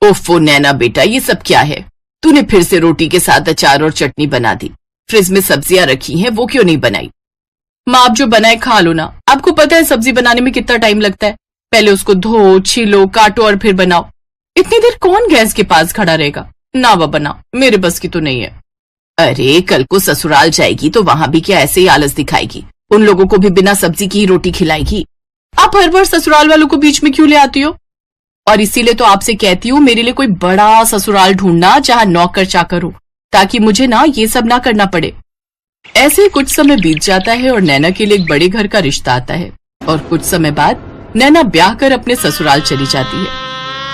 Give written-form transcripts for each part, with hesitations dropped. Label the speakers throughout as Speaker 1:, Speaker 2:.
Speaker 1: ओफो नैना बेटा, ये सब क्या है? तूने फिर से रोटी के साथ अचार और चटनी बना दी। फ्रिज में सब्जियां रखी हैं, वो क्यों नहीं बनाई?
Speaker 2: माँ आप जो बनाए खा लो ना। आपको पता है सब्जी बनाने में कितना टाइम लगता है। पहले उसको धो, छीलो, काटो और फिर बनाओ। इतनी देर कौन गैस के पास खड़ा रहेगा? ना वो बना, मेरे बस की तो नहीं है।
Speaker 1: अरे कल को ससुराल जाएगी तो वहां भी क्या ऐसे ही आलस दिखाएगी? उन लोगों को भी बिना सब्जी की ही रोटी खिलाएगी।
Speaker 2: आप हर बार ससुराल वालों को बीच में क्यों ले आती हो? और इसीलिए तो आपसे कहती हूँ मेरे लिए कोई बड़ा ससुराल ढूंढना जहाँ नौकर चाकर हो, ताकि मुझे ना ये सब ना करना पड़े।
Speaker 1: ऐसे ही कुछ समय बीत जाता है और नैना के लिए एक बड़े घर का रिश्ता आता है और कुछ समय बाद नैना ब्याह कर अपने ससुराल चली जाती है।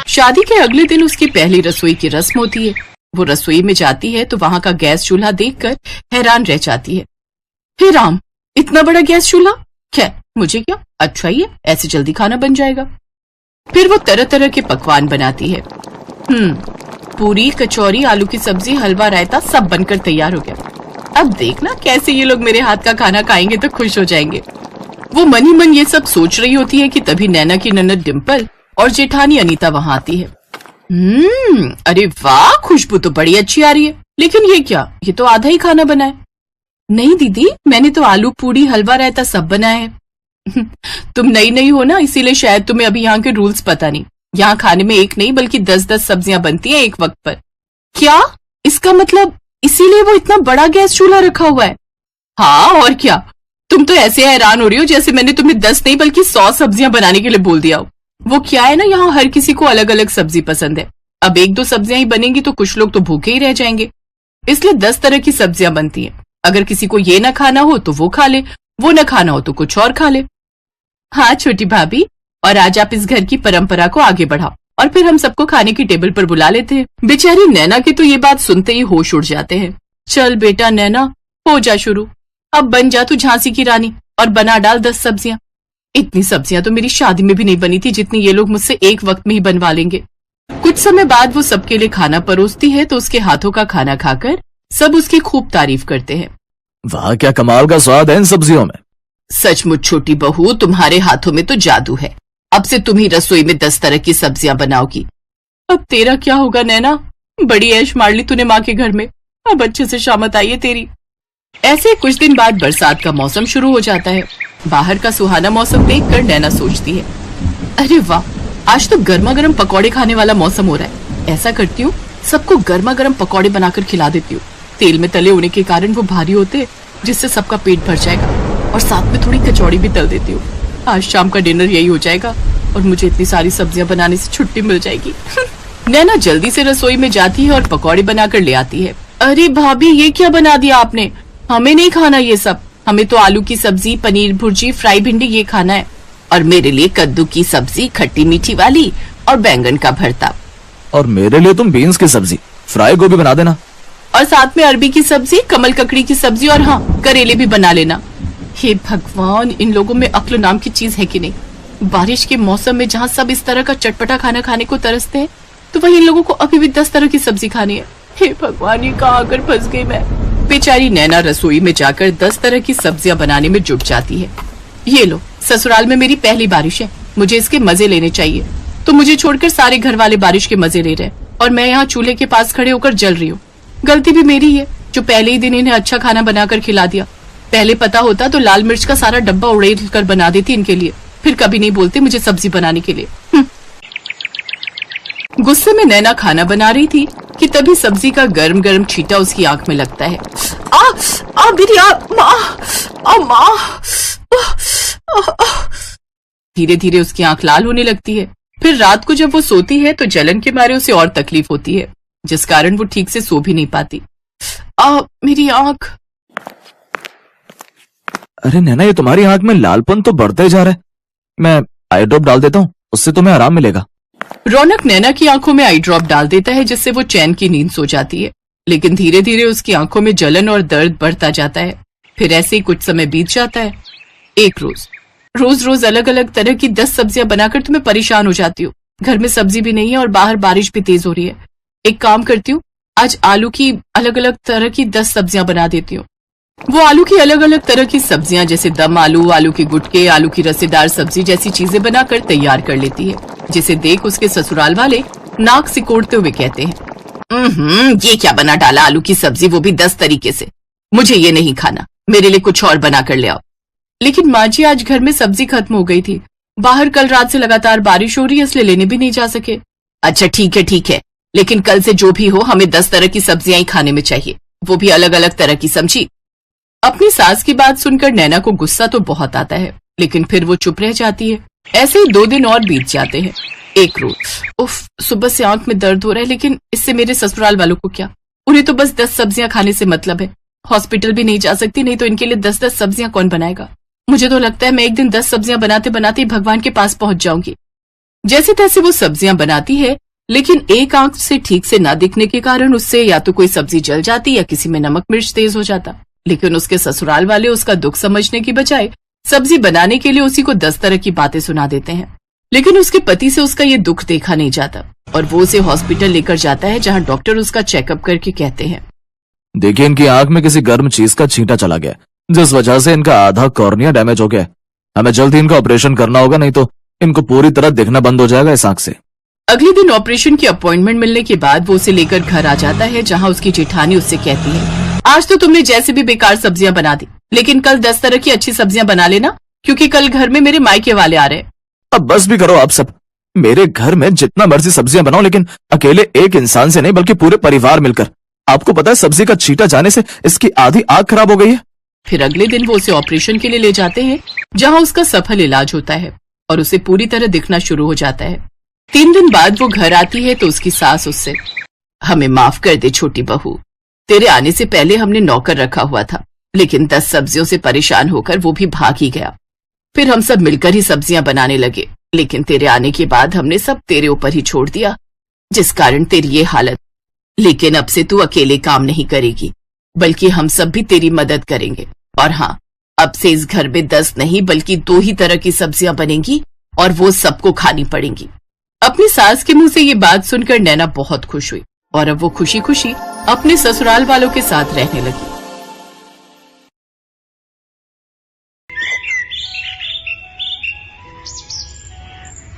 Speaker 1: शादी के अगले दिन उसकी पहली रसोई की रस्म होती है। वो रसोई में जाती है तो वहां का गैस चूल्हा देखकर हैरान रह जाती है।
Speaker 2: हे राम, इतना बड़ा गैस चूल्हा!
Speaker 1: खैर मुझे क्या, अच्छा ही है, ऐसे जल्दी खाना बन जाएगा। फिर वो तरह तरह के पकवान बनाती है।
Speaker 2: पूरी, कचौरी, आलू की सब्जी, हलवा, रायता सब बनकर तैयार हो गया। अब देखना कैसे ये लोग मेरे हाथ का खाना खाएंगे तो खुश हो जाएंगे।
Speaker 1: वो मन ही मन ये सब सोच रही होती है कि तभी नैना की ननद डिम्पल और जेठानी अनीता वहां आती है। अरे वाह, खुशबू तो बड़ी अच्छी आ रही है। लेकिन ये क्या, ये तो आधा ही खाना बना है।
Speaker 2: नहीं दीदी, मैंने तो आलू पूरी, हलवा, रायता सब बनाया है।
Speaker 1: तुम नई नई हो ना, इसीलिए शायद तुम्हें अभी यहाँ के रूल्स पता नहीं। यहाँ खाने में एक नहीं बल्कि 10-10 सब्जियां बनती हैं एक वक्त पर।
Speaker 2: क्या? इसका मतलब इसीलिए वो इतना बड़ा गैस चूल्हा रखा हुआ है?
Speaker 1: हाँ और क्या। तुम तो ऐसे हैरान हो रही हो जैसे मैंने तुम्हें 10 नहीं बल्कि 100 सब्जियां बनाने के लिए बोल दिया हो। वो क्या है ना, यहाँ हर किसी को अलग अलग सब्जी पसंद है। अब 1-2 सब्जियां ही बनेंगी तो कुछ लोग तो भूखे ही रह जाएंगे, इसलिए 10 तरह की सब्जियां बनती हैं। अगर किसी को ये ना खाना हो तो वो खा ले, वो न खाना हो तो कुछ और खा ले।
Speaker 2: हाँ छोटी भाभी, और आज आप इस घर की परंपरा को आगे बढ़ाओ और फिर हम सबको खाने की टेबल पर बुला लेते हैं।
Speaker 1: बेचारी नैना की तो ये बात सुनते ही होश उड़ जाते हैं।
Speaker 2: चल बेटा नैना, हो जा शुरू। अब बन जा तू झांसी की रानी और बना डाल 10 सब्जियां।
Speaker 1: इतनी सब्जियां तो मेरी शादी में भी नहीं बनी थी जितनी ये लोग मुझसे एक वक्त में ही बनवा लेंगे।
Speaker 2: कुछ समय बाद वो सबके लिए खाना परोसती है तो उसके हाथों का खाना खाकर सब उसकी खूब तारीफ करते हैं।
Speaker 3: वाह, क्या कमाल का स्वाद है इन सब्जियों में।
Speaker 1: सचमुच छोटी बहू, तुम्हारे हाथों में तो जादू है। अब से तुम ही रसोई में 10 तरह की सब्जियां बनाओगी।
Speaker 2: अब तेरा क्या होगा नैना? बड़ी ऐश मार ली तूने माँ के घर में, अब अच्छे से शामत आई है तेरी।
Speaker 1: ऐसे कुछ दिन बाद बरसात का मौसम शुरू हो जाता है। बाहर का सुहाना मौसम देखकर नैना सोचती है, अरे वाह, आज तो गर्मा गर्म पकौड़े खाने वाला मौसम हो रहा है। ऐसा करती हूँ, सबको गर्मा गर्म पकौड़े बनाकर खिला देती हूँ। तेल में तले होने के कारण वो भारी होते, जिससे सबका पेट भर जाएगा। और साथ में थोड़ी कचौड़ी भी तल देती हूँ। आज शाम का डिनर यही हो जाएगा और मुझे इतनी सारी सब्जियां बनाने से छुट्टी मिल जाएगी। नैना जल्दी से रसोई में जाती है और पकौड़े बनाकर ले आती है।
Speaker 2: अरे भाभी, ये क्या बना दिया आपने? हमें नहीं खाना ये सब। हमें तो आलू की सब्जी, पनीर भुर्जी, फ्राई भिंडी ये खाना है।
Speaker 1: और मेरे लिए कद्दू की सब्जी, खट्टी मीठी वाली, और बैंगन का भरता।
Speaker 3: और मेरे लिए तुम बीन्स की सब्जी, फ्राई गोभी बना देना।
Speaker 2: और साथ में अरबी की सब्जी, कमल ककड़ी की सब्जी, और हाँ, करेले भी बना लेना। हे भगवान, इन लोगों में अक्ल नाम की चीज है कि नहीं। बारिश के मौसम में जहाँ सब इस तरह का चटपटा खाना खाने को तरसते हैं, तो वही इन लोगों को अभी भी 10 तरह की सब्जी खानी है। हे भगवान, ये कहाँ आकर फंस गई मैं।
Speaker 1: बेचारी नैना रसोई में जाकर 10 तरह की सब्जियां बनाने में जुट जाती है।
Speaker 2: ये लो, ससुराल में मेरी पहली बारिश है, मुझे इसके मजे लेने चाहिए। तो मुझे छोड़कर सारे घर वाले बारिश के मजे ले रहे हैं और मैं यहाँ चूल्हे के पास खड़े होकर जल रही हूँ। गलती भी मेरी है जो पहले ही दिन इन्हें अच्छा खाना बनाकर खिला दिया। पहले पता होता तो लाल मिर्च का सारा डब्बा उड़ेल कर बना देती इनके लिए, फिर कभी नहीं बोलते मुझे सब्जी बनाने के लिए।
Speaker 1: गुस्से में नैना खाना बना रही थी कि तभी सब्जी का गर्म गर्म छींटा उसकी आंख में लगता है।
Speaker 2: मेरी माँ।
Speaker 1: धीरे धीरे उसकी आंख लाल होने लगती है। फिर रात को जब वो सोती है तो जलन के मारे उसे और तकलीफ होती है, जिस कारण वो ठीक से सो भी नहीं पाती।
Speaker 2: मेरी आंख।
Speaker 3: अरे नैना, ये तुम्हारी आंख में लालपन तो बढ़ते जा रहा है। मैं आई ड्रॉप डाल देता हूँ, उससे तुम्हें आराम मिलेगा।
Speaker 1: रौनक नैना की आंखों में आई ड्रॉप डाल देता है, जिससे वो चैन की नींद सो जाती है। लेकिन धीरे धीरे उसकी आंखों में जलन और दर्द बढ़ता जाता है। फिर ऐसे ही कुछ समय बीत जाता है। एक रोज अलग अलग तरह की 10 सब्जियां बनाकर तुम्हें परेशान हो जाती हूँ। घर में सब्जी भी नहीं है और बाहर बारिश भी तेज हो रही है। एक काम करती हूँ, आज आलू की अलग अलग तरह की 10 सब्जियां बना देती हूँ। वो आलू की अलग अलग तरह की सब्जियां जैसे दम आलू, आलू के गुटके, आलू की रसेदार सब्जी जैसी चीजें बनाकर तैयार कर लेती है, जिसे देख उसके ससुराल वाले
Speaker 2: नाक सिकोड़ते हुए कहते हैं, ये क्या बना डाला, आलू की सब्जी, वो भी 10 तरीके से। मुझे ये नहीं खाना, मेरे लिए कुछ और बना कर ले आओ। लेकिन माँ जी, आज घर में सब्जी खत्म हो गई थी, बाहर कल रात से लगातार बारिश हो रही है, इसलिए लेने भी नहीं जा सके। अच्छा ठीक है, लेकिन कल से जो भी हो हमें 10 तरह की सब्जियां ही खाने में चाहिए, वो भी अलग अलग तरह की, समझी? अपनी सास की बात सुनकर नैना को गुस्सा तो बहुत आता है, लेकिन फिर वो चुप रह जाती है। ऐसे ही 2 दिन और बीत जाते हैं। एक रोज, उफ, सुबह से आंख में दर्द हो रहा है, लेकिन इससे मेरे ससुराल वालों को क्या, उन्हें तो बस 10 सब्जियां खाने से मतलब है। हॉस्पिटल भी नहीं जा सकती, नहीं तो इनके लिए 10-10 सब्जियां कौन बनाएगा। मुझे तो लगता है मैं एक दिन 10 सब्जियां बनाते बनाते भगवान के पास पहुंच जाऊंगी। जैसे तैसे वो सब्जियां बनाती है, लेकिन एक आंख से ठीक से ना दिखने के कारण उससे या तो कोई सब्जी जल जाती या किसी में नमक मिर्च तेज हो जाता। लेकिन उसके ससुराल वाले उसका दुख समझने की बजाय सब्जी बनाने के लिए उसी को 10 तरह की बातें सुना देते हैं। लेकिन उसके पति से उसका ये दुख देखा नहीं जाता और वो उसे हॉस्पिटल लेकर जाता है, जहाँ डॉक्टर उसका चेकअप करके कहते हैं,
Speaker 3: देखिए, इनकी आंख में किसी गर्म चीज का छींटा चला गया, जिस वजह से इनका आधा कॉर्निया डैमेज हो गया। हमें जल्द ही इनका ऑपरेशन करना होगा, नहीं तो इनको पूरी तरह दिखना बंद हो जाएगा इस आंख से।
Speaker 2: अगले दिन ऑपरेशन की अपॉइंटमेंट मिलने के बाद वो उसे लेकर घर आ जाता है, जहाँ उसकी जेठानी उससे कहती है, आज तो तुमने जैसे भी बेकार सब्जियां बना दी, लेकिन कल 10 तरह की अच्छी सब्जियां बना लेना, क्योंकि कल घर में मेरे मायके वाले आ रहे हैं।
Speaker 3: अब बस भी करो आप सब। मेरे घर में जितना मर्जी सब्जियां बनाओ, लेकिन अकेले एक इंसान से नहीं, बल्कि पूरे परिवार मिलकर। आपको पता है सब्जी का छींटा जाने से इसकी आधी आंख खराब हो गई है।
Speaker 2: फिर अगले दिन वो उसे ऑपरेशन के लिए ले जाते हैं, जहाँ उसका सफल इलाज होता है और उसे पूरी तरह दिखना शुरू हो जाता है। 3 दिन बाद वो घर आती है तो उसकी सास उससे, हमें माफ कर दे छोटी बहू, तेरे आने से पहले हमने नौकर रखा हुआ था, लेकिन 10 सब्जियों से परेशान होकर वो भी भाग ही गया। फिर हम सब मिलकर ही सब्जियां बनाने लगे, लेकिन तेरे आने के बाद हमने सब तेरे ऊपर ही छोड़ दिया, जिस कारण तेरी ये हालत। लेकिन अब से तू अकेले काम नहीं करेगी, बल्कि हम सब भी तेरी मदद करेंगे। और हाँ, अब से इस घर में 10 नहीं बल्कि 2 ही तरह की सब्जियां बनेंगी और वो सबको खानी पड़ेंगी। अपनी सास के मुंह से ये बात सुनकर नैना बहुत खुश हुई और अब वो खुशी खुशी अपने ससुराल वालों के साथ रहने लगी।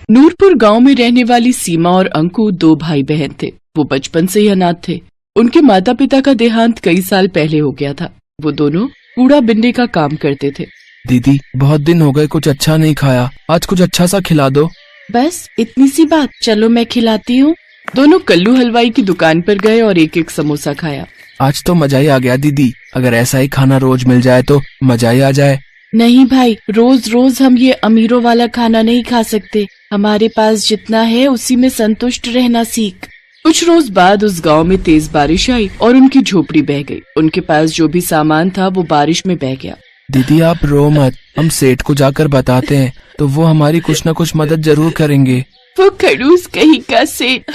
Speaker 2: नूरपुर गांव में रहने वाली सीमा और अंकु 2 भाई बहन थे। वो बचपन से ही अनाथ थे। उनके माता पिता का देहांत कई साल पहले हो गया था। वो दोनों कूड़ा बिनने का काम करते थे।
Speaker 4: दीदी, बहुत दिन हो गए, कुछ अच्छा नहीं खाया, आज कुछ अच्छा सा खिला दो।
Speaker 2: बस इतनी सी बात, चलो मैं खिलाती हूँ। दोनों कल्लू हलवाई की दुकान पर गए और एक एक समोसा खाया।
Speaker 4: आज तो मजा ही आ गया दीदी, अगर ऐसा ही खाना रोज मिल जाए तो मजा ही आ जाए।
Speaker 2: नहीं भाई, रोज रोज हम ये अमीरों वाला खाना नहीं खा सकते। हमारे पास जितना है उसी में संतुष्ट रहना सीख। कुछ रोज बाद उस गांव में तेज बारिश आई और उनकी झोपड़ी बह गई। उनके पास जो भी सामान था वो बारिश में बह गया।
Speaker 4: दीदी आप रो मत, हम सेठ को जाकर बताते हैं तो वो हमारी कुछ न कुछ मदद जरूर करेंगे।
Speaker 2: वो खड़ूस कहीं का सेठ,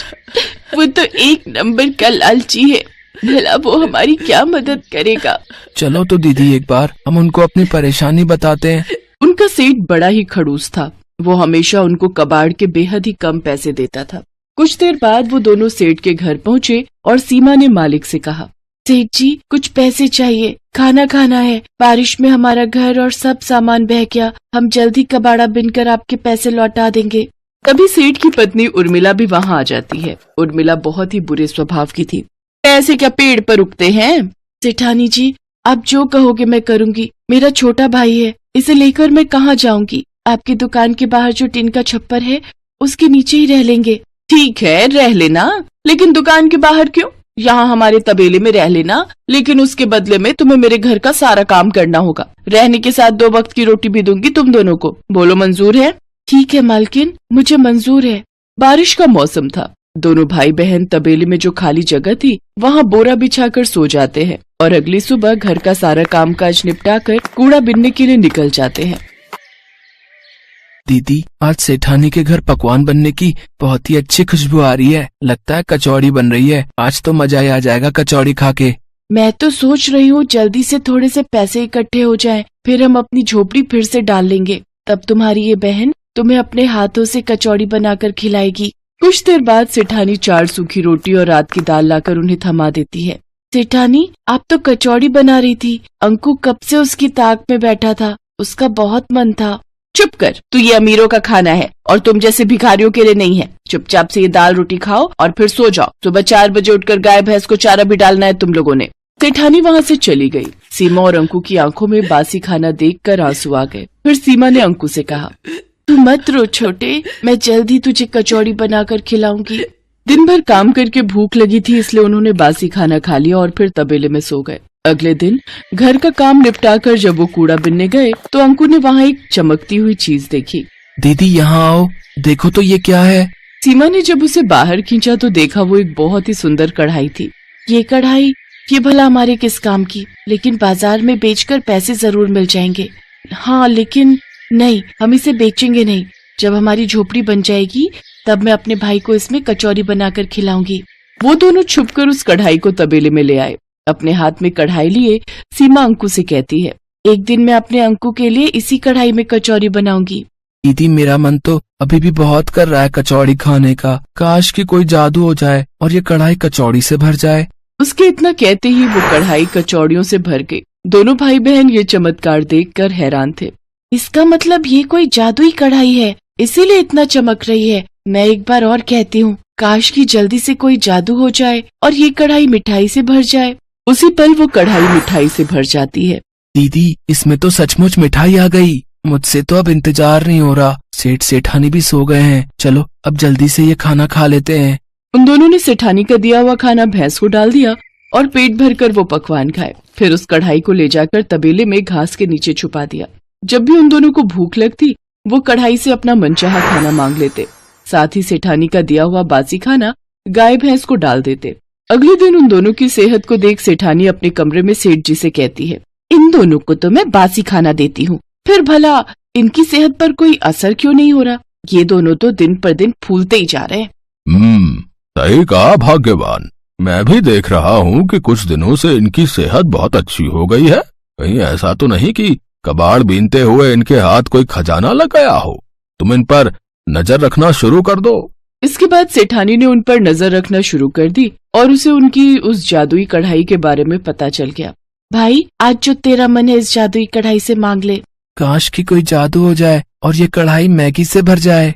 Speaker 2: वो तो 1 नंबर का लालची है, भला वो हमारी क्या मदद करेगा।
Speaker 4: चलो तो दीदी एक बार हम उनको अपनी परेशानी बताते हैं।
Speaker 2: उनका सेठ बड़ा ही खड़ूस था। वो हमेशा उनको कबाड़ के बेहद ही कम पैसे देता था। कुछ देर बाद वो दोनों सेठ के घर पहुँचे और सीमा ने मालिक से कहा, सेठ जी कुछ पैसे चाहिए, खाना खाना है, बारिश में हमारा घर और सब सामान बह गया, हम जल्दी कबाड़ा बिनकर आपके पैसे लौटा देंगे। तभी सेठ की पत्नी उर्मिला भी वहाँ आ जाती है। उर्मिला बहुत ही बुरे स्वभाव की थी। पैसे क्या पेड़ पर उगते हैं? सेठानी जी आप जो कहोगे मैं करूँगी। मेरा छोटा भाई है, इसे लेकर मैं कहाँ जाऊँगी? आपकी दुकान के बाहर जो टीन का छप्पर है उसके नीचे ही रह लेंगे। ठीक है रह लेना, लेकिन दुकान के बाहर क्यों? यहाँ हमारे तबेले में रह लेना, लेकिन उसके बदले में तुम्हें मेरे घर का सारा काम करना होगा। रहने के साथ 2 वक्त की रोटी भी दूंगी तुम दोनों को। बोलो मंजूर है? ठीक है मालकिन, मुझे मंजूर है। बारिश का मौसम था। दोनों भाई बहन तबेले में जो खाली जगह थी वहाँ बोरा बिछाकर सो जाते हैं और अगली सुबह घर का सारा कामकाज निपटाकर कूड़ा बिनने के लिए निकल जाते हैं।
Speaker 4: दीदी आज सेठानी के घर पकवान बनने की बहुत ही अच्छी खुशबू आ रही है, लगता है कचौड़ी बन रही है। आज तो मजा ही आ जाएगा कचौड़ी खा के।
Speaker 2: मैं तो सोच रही हूँ जल्दी से थोड़े से पैसे इकट्ठे हो जाएं, फिर हम अपनी झोपड़ी फिर से डाल लेंगे। तब तुम्हारी ये बहन तुम्हें अपने हाथों से कचौड़ी बनाकर खिलाएगी। कुछ देर बाद सेठानी 4 सूखी रोटी और रात की दाल लाकर उन्हें थमा देती है। सेठानी आप तो कचौड़ी बना रही थी, अंकु कब से उसकी ताक में बैठा था, उसका बहुत मन था। चुप कर, तू ये अमीरों का खाना है और तुम जैसे भिखारियों के लिए नहीं है। चुपचाप से ये दाल रोटी खाओ और फिर सो जाओ। सुबह 4 बजे उठकर गाय भैंस को चारा भी डालना है तुम लोगों ने। सेठानी वहाँ से चली गई। सीमा और अंकु की आंखों में बासी खाना देखकर आंसू आ गए। फिर सीमा ने अंकु से कहा, तू मत रो छोटे, मैं जल्द ही तुझे कचौड़ी बनाकर खिलाऊंगी। दिन भर काम करके भूख लगी थी, इसलिए उन्होंने बासी खाना खा लिया और फिर तबेले में सो गए। अगले दिन घर का काम निपटाकर जब वो कूड़ा बिनने गए तो अंकु ने वहाँ एक चमकती हुई चीज देखी।
Speaker 4: दीदी यहाँ आओ, देखो तो ये क्या है।
Speaker 2: सीमा ने जब उसे बाहर खींचा तो देखा वो एक बहुत ही सुंदर कढ़ाई थी। ये कढ़ाई, ये भला हमारे किस काम की? लेकिन बाजार में बेचकर पैसे जरूर मिल जाएंगे। हाँ, लेकिन नहीं, हम इसे बेचेंगे नहीं। जब हमारी झोपड़ी बन जाएगी तब मैं अपने भाई को इसमें कचौरी बनाकर खिलाऊंगी। वो दोनों छुपकर उस कढ़ाई को तबेले में ले आए। अपने हाथ में कढ़ाई लिए सीमा अंकु से कहती है, एक दिन मैं अपने अंकु के लिए इसी कढ़ाई में कचौरी बनाऊंगी।
Speaker 4: दीदी मेरा मन तो अभी भी बहुत कर रहा है कचौड़ी खाने का। काश कि कोई जादू हो जाए और ये कढ़ाई कचौड़ी से भर जाए।
Speaker 2: उसके इतना कहते ही वो कढ़ाई कचौड़ियों से भर गई। दोनों भाई बहन ये चमत्कार देखकर हैरान थे। इसका मतलब ये कोई जादुई कढ़ाई है, इसीलिए इतना चमक रही है। मैं एक बार और कहती हूँ, काश की जल्दी से कोई जादू हो जाए और ये कढ़ाई मिठाई से भर जाए। उसी पल वो कढ़ाई मिठाई से भर जाती है।
Speaker 4: दीदी इसमें तो सचमुच मिठाई आ गई। मुझसे तो अब इंतजार नहीं हो रहा। सेठ सेठानी भी सो गए हैं। चलो अब जल्दी से ये खाना खा लेते हैं।
Speaker 2: उन दोनों ने सेठानी का दिया हुआ खाना भैंस को डाल दिया और पेट भरकर वो पकवान खाए। फिर उस कढ़ाई को ले जाकर तबेले में घास के नीचे छुपा दिया। जब भी उन दोनों को भूख लगती वो कढ़ाई से अपना मनचाहा खाना मांग लेते। साथ ही सेठानी का दिया हुआ बासी खाना गाय भैंस को डाल देते। अगले दिन उन दोनों की सेहत को देख सेठानी अपने कमरे में सेठ जी से कहती है, इन दोनों को तो मैं बासी खाना देती हूँ, फिर भला इनकी सेहत पर कोई असर क्यों नहीं हो रहा? ये दोनों तो दिन पर दिन फूलते ही जा रहे हैं।
Speaker 5: सही कहा भाग्यवान। मैं भी देख रहा हूँ कि कुछ दिनों से इनकी सेहत बहुत अच्छी हो गई है। कहीं ऐसा तो नहीं कि कबाड़ बीनते हुए इनके हाथ कोई खजाना लग गया हो। तुम इन पर नजर रखना शुरू कर दो।
Speaker 2: इसके बाद सेठानी ने उन पर नजर रखना शुरू कर दी और उसे उनकी उस जादुई कढ़ाई के बारे में पता चल गया। भाई, आज जो तेरा मन है इस जादुई कढ़ाई से मांग ले।
Speaker 4: काश कि कोई जादू हो जाए और ये कढ़ाई मैगी से भर जाए।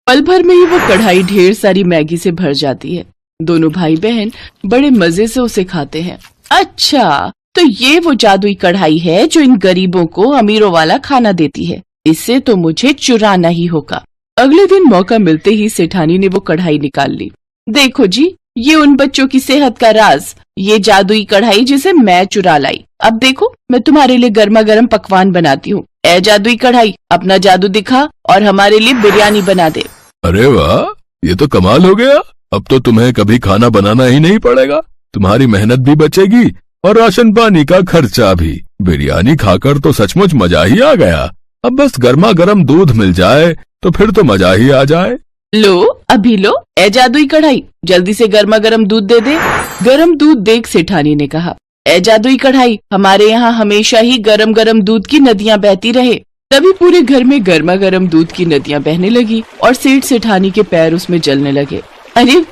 Speaker 2: पल भर में ही वो कढ़ाई ढेर सारी मैगी से भर जाती है। दोनों भाई बहन बड़े मजे से उसे खाते हैं। अच्छा, तो ये वो जादुई कढ़ाई है जो इन गरीबों को अमीरों वाला खाना देती है। इससे तो मुझे चुराना ही होगा। अगले दिन मौका मिलते ही सेठानी ने वो कढ़ाई निकाल ली। देखो जी, ये उन बच्चों की सेहत का राज, ये जादुई कढ़ाई जिसे मैं चुरा लाई। अब देखो, मैं तुम्हारे लिए गर्मा गर्म पकवान बनाती हूँ। ए जादुई कढ़ाई, अपना जादू दिखा और हमारे लिए बिरयानी बना दे।
Speaker 5: अरे वाह, ये तो कमाल हो गया। अब तो तुम्हें कभी खाना बनाना ही नहीं पड़ेगा। तुम्हारी मेहनत भी बचेगी और राशन पानी का खर्चा भी। बिरयानी खाकर तो सचमुच मजा ही आ गया। अब बस गर्मा गर्म दूध मिल जाए तो फिर तो मजा ही आ जाए।
Speaker 2: लो, अभी लो। ए जादुई कढ़ाई, जल्दी से गर्मा गर्म दूध दे दे। गर्म दूध देख सेठानी ने कहा, ए जादुई कढ़ाई, हमारे यहाँ हमेशा ही गरम गरम दूध की नदियाँ बहती रहे। तभी पूरे घर में गर्मा गर्म दूध की नदियाँ बहने लगी और सेठ सेठानी के पैर उसमें जलने लगे। अरे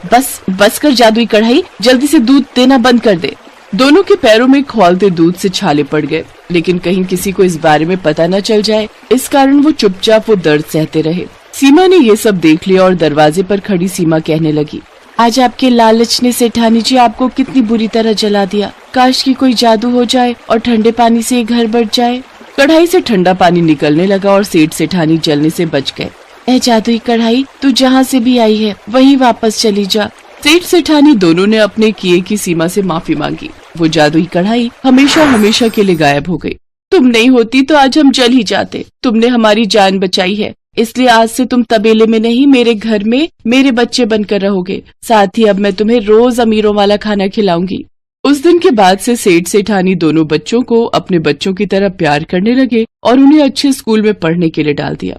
Speaker 2: बस कर जादुई कढ़ाई, जल्दी से दूध देना बंद कर दे। दोनों के पैरों में खौलते दूध से छाले पड़ गए, लेकिन कहीं किसी को इस बारे में पता न चल जाए, इस कारण वो चुपचाप वो दर्द सहते रहे। सीमा ने ये सब देख लिया और दरवाजे पर खड़ी सीमा कहने लगी, आज आपके लालच ने सेठानी जी आपको कितनी बुरी तरह जला दिया। काश की कोई जादू हो जाए और ठंडे पानी से ये घर बढ़ जाए। कढ़ाई से ठंडा पानी निकलने लगा और सेठ सेठानी जलने से बच गए। ए जादुई कढ़ाई, तू जहाँ से भी आई है वहीं वापस चली जा। सेठ सेठानी दोनों ने अपने किए की सीमा से माफी मांगी। वो जादुई कढ़ाई हमेशा हमेशा के लिए गायब हो गई। तुम नहीं होती तो आज हम जल ही जाते। तुमने हमारी जान बचाई है, इसलिए आज से तुम तबेले में नहीं, मेरे घर में मेरे बच्चे बनकर रहोगे। साथ ही अब मैं तुम्हें रोज अमीरों वाला खाना खिलाऊंगी। उस दिन के बाद से सेठ सेठानी दोनों बच्चों को अपने बच्चों की तरह प्यार करने लगे और उन्हें अच्छे स्कूल में पढ़ने के लिए डाल दिया।